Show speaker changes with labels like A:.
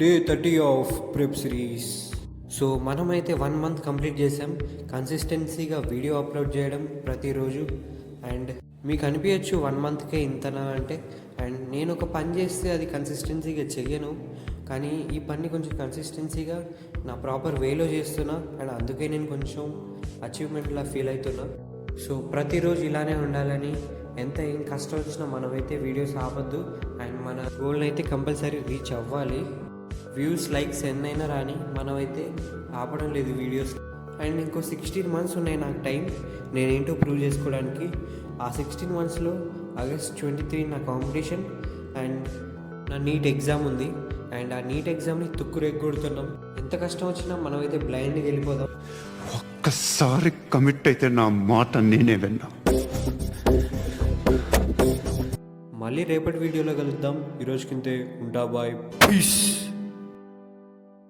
A: Day 30 of prep series. So మనమైతే 1 month complete చేసాం కన్సిస్టెన్సీగా video upload చేయడం ప్రతిరోజు. అండ్ మీకు అనిపించచ్చు 1 మంత్కే ఇంతనా అంటే, అండ్ నేను ఒక పని చేస్తే అది కన్సిస్టెన్సీగా చెయ్యను, కానీ ఈ పని కొంచెం కన్సిస్టెన్సీగా నా ప్రాపర్ వేలో చేస్తున్నా. అండ్ అందుకే నేను కొంచెం అచీవ్మెంట్లా ఫీల్ అవుతున్నా. సో ప్రతిరోజు ఇలానే ఉండాలని, ఎంత ఏం కష్టం వచ్చినా మనమైతే వీడియోస్ ఆపద్దు అండ్ మన గోల్ని అయితే కంపల్సరీ రీచ్ అవ్వాలి. వ్యూస్ లైక్స్ ఎన్నైనా రాని మనమైతే ఆపడం లేదు వీడియోస్. అండ్ ఇంకో 16 months ఉన్నాయి నాకు టైం నేనేంటో ప్రూవ్ చేసుకోవడానికి. ఆ 16 monthsలో August 23 నా కాంపిటీషన్ అండ్ నా నీట్ ఎగ్జామ్ ఉంది. అండ్ ఆ నీట్ ఎగ్జామ్ని తుక్కురెగ్గొడుతున్నాం. ఎంత కష్టం వచ్చినా మనమైతే బ్లైండ్గా వెళ్ళిపోదాం.
B: ఒక్కసారి కమిట్ అయితే నా మాట నేనే విన్నా.
A: మళ్ళీ రేపటి వీడియోలో కలుద్దాం. ఈరోజుకింతే ఉంటా, బాయ్, పీస్.